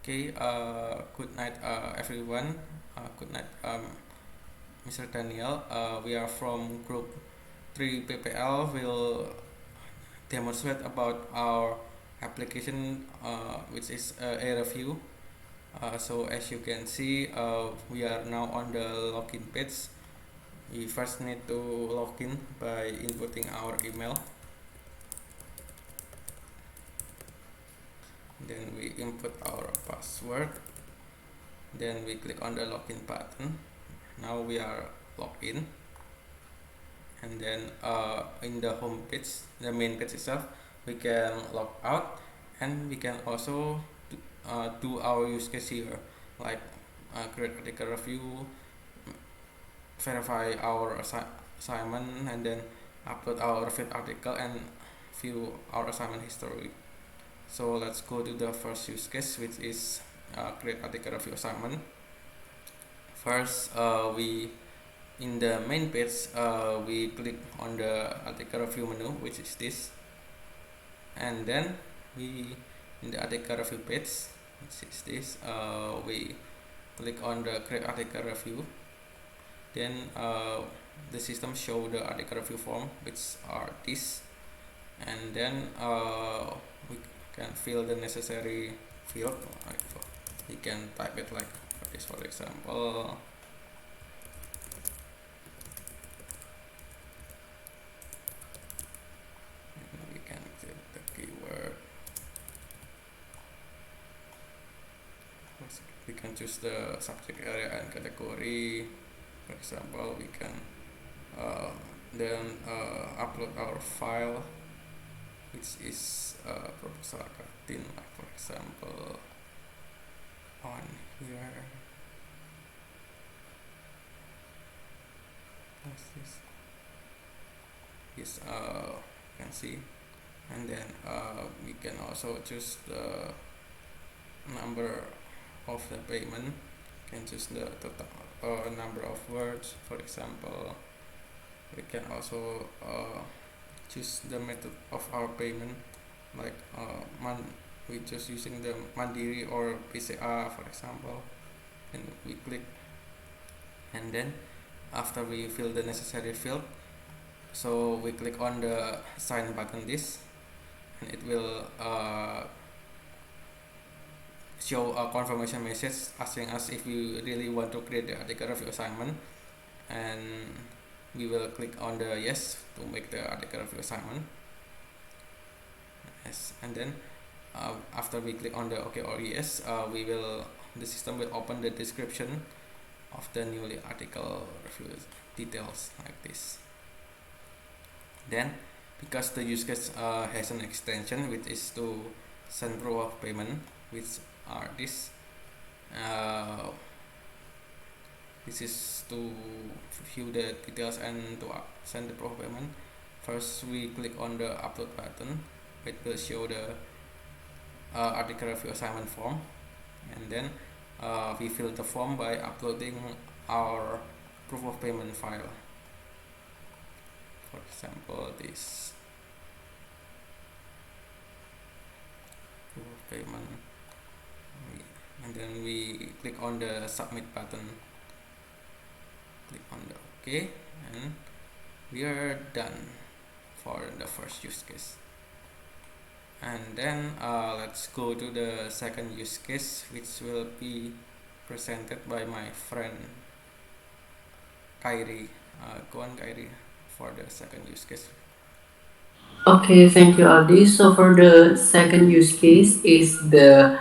Okay, good night, everyone. Good night, Mr. Daniel. We are from Group 3 PPL. We'll demonstrate about our application, which is EReview. So as you can see, we are now on the login page. We first need to log in by inputting our email. Then we input our password. Then we click on the login button. Now we are logged in, and then in the home page, the main page itself, we can log out, and we can also do our use case here, like create article review, verify our assignment, and then upload our reviewed article and view our assignment history. So let's go to the first use case, which is create article review assignment. First, we in the main page, we click on the article review menu, which is this, and then we in the article review page, which is this, we click on the create article review. Then the system show the article review form, which are this, and then we can fill the necessary field. Like, we can type it like this, for example. And we can get the keyword. We can choose the subject area and category. For example, we can then upload our file, which is proposal kartin, for example, on here. What's this? Yes, you can see, and then we can also choose the number of the payment. You can choose the total number of words, for example. We can also choose the method of our payment, like we just using the Mandiri or PCA, for example, and we click, and then after we fill the necessary field, so we click on the sign button this, and it will show a confirmation message asking us if we really want to create the article review assignment, and we will click on the yes to make the article review assignment. Yes, and then after we click on the OK or yes, the system will open the description of the newly article review details like this. Then, because the use case has an extension, which is to send proof of payment, which are this. This is to view the details and to send the proof of payment. First, we click on the upload button. It will show the article review assignment form, and then we fill the form by uploading our proof of payment file. For example, this proof of payment, and then we click on the submit button. Click on the OK, and we are done for the first use case. And then let's go to the second use case, which will be presented by my friend Kairi. Go on, Kairi, for the second use case. Okay, thank you, Aldi. So for the second use case is the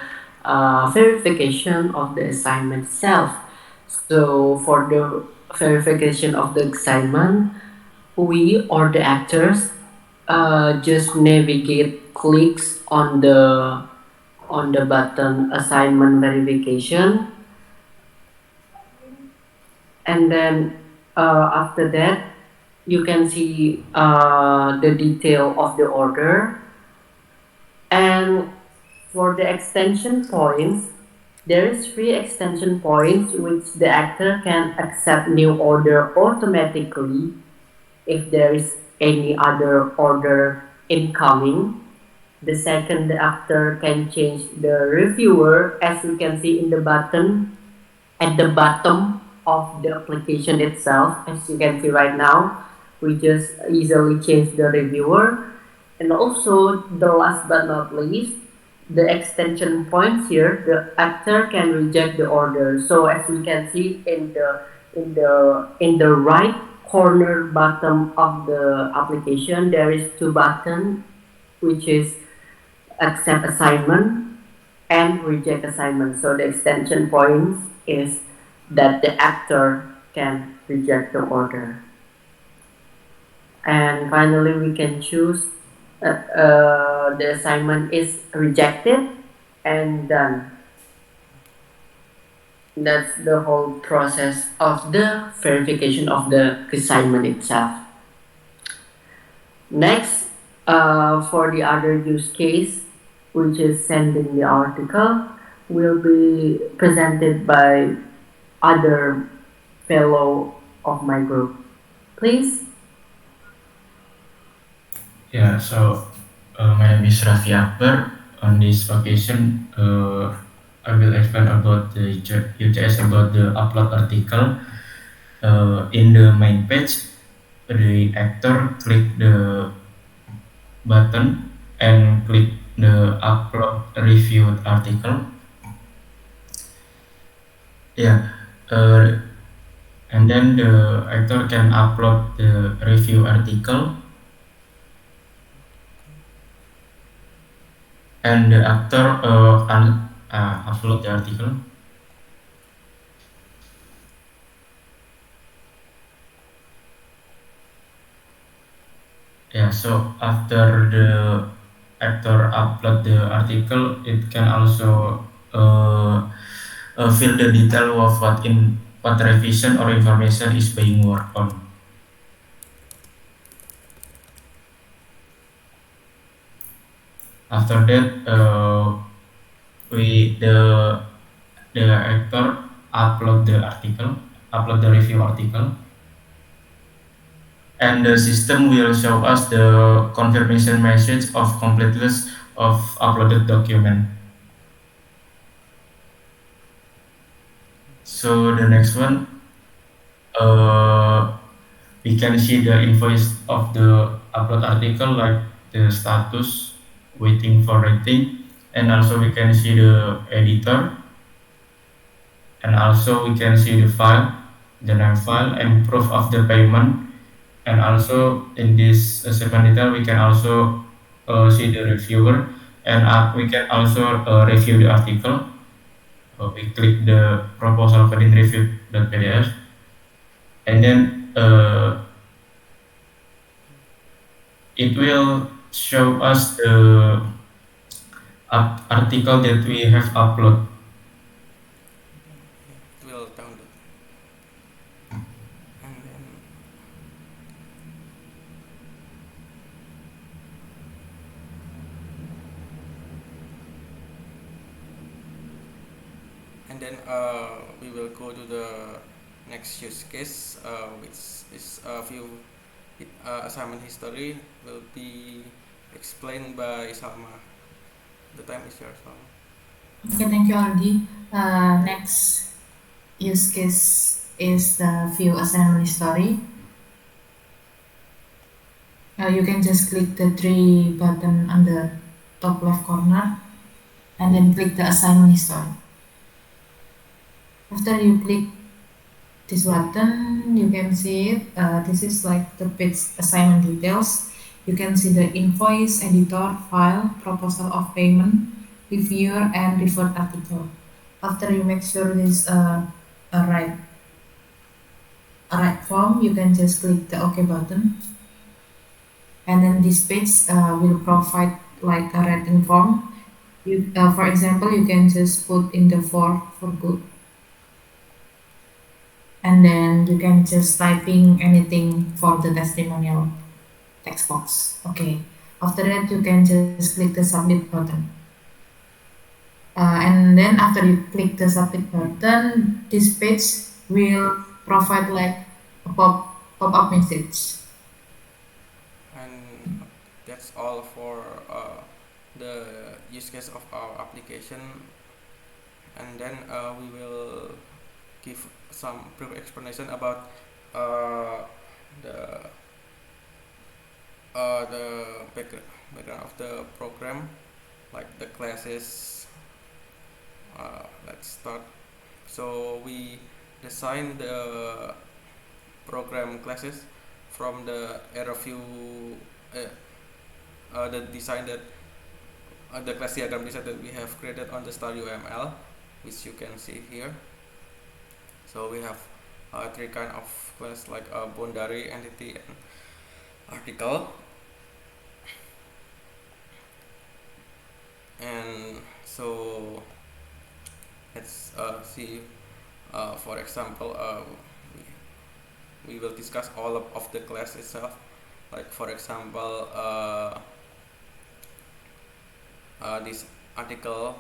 verification of the assignment itself. So for the verification of the assignment, we or the actors just navigate clicks on the button assignment verification, and then after that you can see the detail of the order. And for the extension points, there is three extension points which the actor can accept new order automatically if there is any other order incoming. The second, the actor can change the reviewer, as we can see in the button at the bottom of the application itself. As you can see right now, we just easily change the reviewer. And also, the last but not least, the extension points here, the actor can reject the order. So as we can see in the right corner bottom of the application, there is two buttons, which is accept assignment and reject assignment. So the extension points is that the actor can reject the order. And finally, we can choose the assignment is rejected and done. That's the whole process of the verification of the assignment itself. Next, for the other use case, which is sending the article, will be presented by other fellow of my group. Please. Yeah, so my name is Raffi Akbar. On this occasion, I will explain about the UTS about the upload article. In the main page, the actor click the button and click the upload reviewed article. Yeah, and then the actor can upload the review article, and the actor can upload the article. Yeah, so after the actor upload the article, it can also fill the detail of what revision or information is being worked on. After that, the actor upload the article, upload the review article, and the system will show us the confirmation message of completeness of uploaded document. So the next one, we can see the invoice of the upload article, like the status, waiting for rating, and also we can see the editor, and also we can see the file, the name file, and proof of the payment. And also in this segment detail, we can also see the reviewer, and we can also review the article. We click the proposal coding review.pdf, and then it will show us the article that we have uploaded. It will download. And then we will go to the next use case, which is view assignment history will be explained by Salma. The time is yours, Salma. Okay, thank you, Aldi. Next use case is the view assignment history. You can just click the three button on the top left corner and then click the assignment history. After you click this button, you can see it. This is like the page assignment details. You can see the invoice, editor, file, proposal of payment, reviewer, and referred article. After you make sure this a right form, you can just click the OK button, and then this page will provide like a rating form. You, for example, you can just put in the for good, and then you can just typing anything for the testimonial text box. Okay. After that, you can just click the submit button. And then after you click the submit button, this page will provide like a pop-up message. And that's all for the use case of our application, and then we will give some brief explanation about uh, the background of the program, like the classes. Let's start. So we design the program classes from the EReview, the design that the class diagram design that we have created on the Star UML, which you can see here. So we have three kind of class, like boundary, entity, and article. And so let's see, for example, we will discuss all of the class itself. Like for example, this article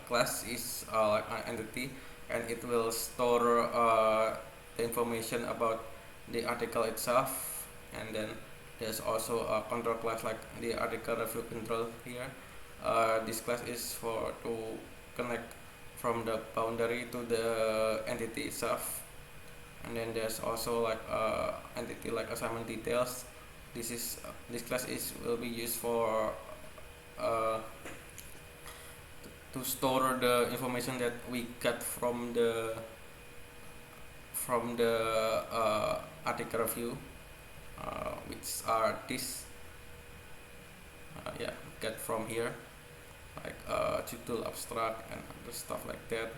class is like an entity, and it will store the information about the article itself. And then there's also a control class, like the article review control here. This class is for to connect from the boundary to the entity itself. And then there's also like entity like assignment details. This class will be used for uh, to store the information that we got from the article review, which are this get from here, like judul, abstract, and other stuff like that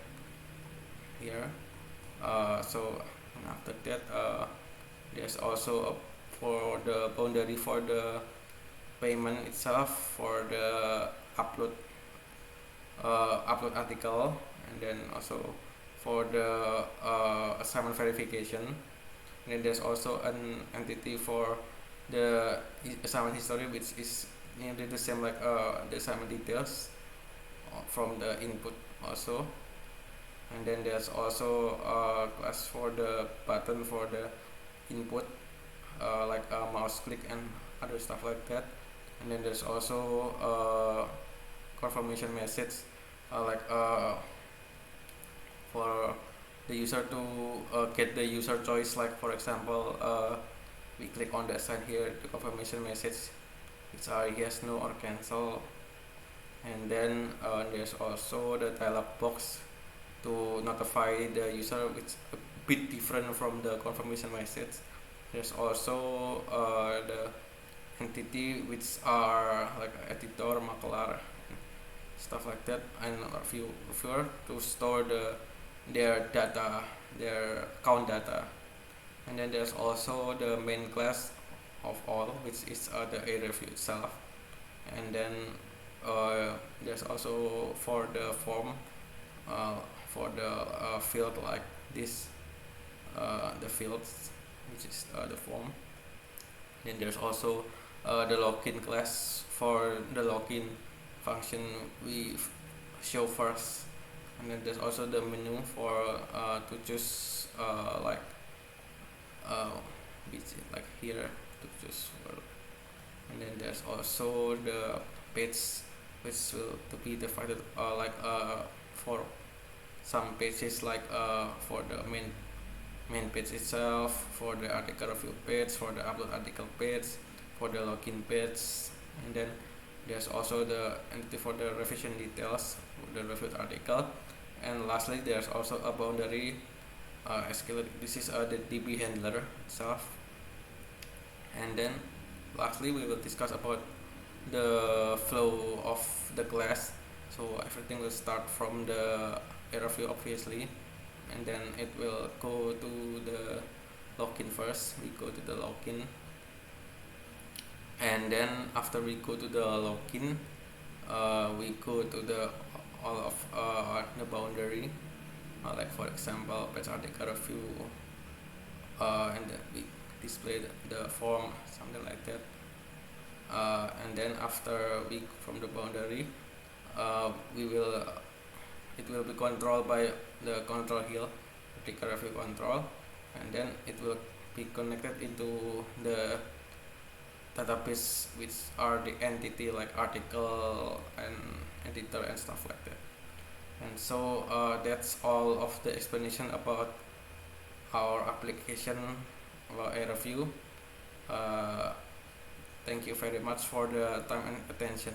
here. So after that, there's also for the boundary for the payment itself, for the upload article, and then also for the assignment verification. And then there's also an entity for the assignment history, which is nearly the same like the assignment details from the input also. And then there's also a class for the button for the input, like a mouse click and other stuff like that. And then there's also confirmation message, like for the user to get the user choice. Like for example, we click on the sign here, the confirmation message, which are yes, no, or cancel. And then there's also the dialog box to notify the user, which is a bit different from the confirmation message. There's also the entity, which are like editor, makelar, stuff like that, and reviewer to store their data, their account data. And then there's also the main class of all, which is the EReview itself. And then there's also for the form, for the field like this, the fields, which is the form. Then there's also the login class for the login function we show first. And then there's also the menu for to choose like like here to choose for. And then there's also the page, which will to be divided like for some pages, like for the main page itself, for the article review page, for the upload article page, for the login page. And then there's also the entity for the revision details, the reviewed article. And lastly, there's also a boundary SQL. This is the DB handler itself. And then lastly, we will discuss about the flow of the class. So everything will start from the EReview, obviously, and then it will go to the login first. We go to the login, and then after we go to the login, we go to the all of the boundary, like for example page article review, and then we display the form, something like that. And then after we from the boundary, it will be controlled by the control hill, article review control, and then it will be connected into the database, which are the entity like article and editor and stuff like that. And so that's all of the explanation about our application EReview. uh, Thank you very much for the time and attention.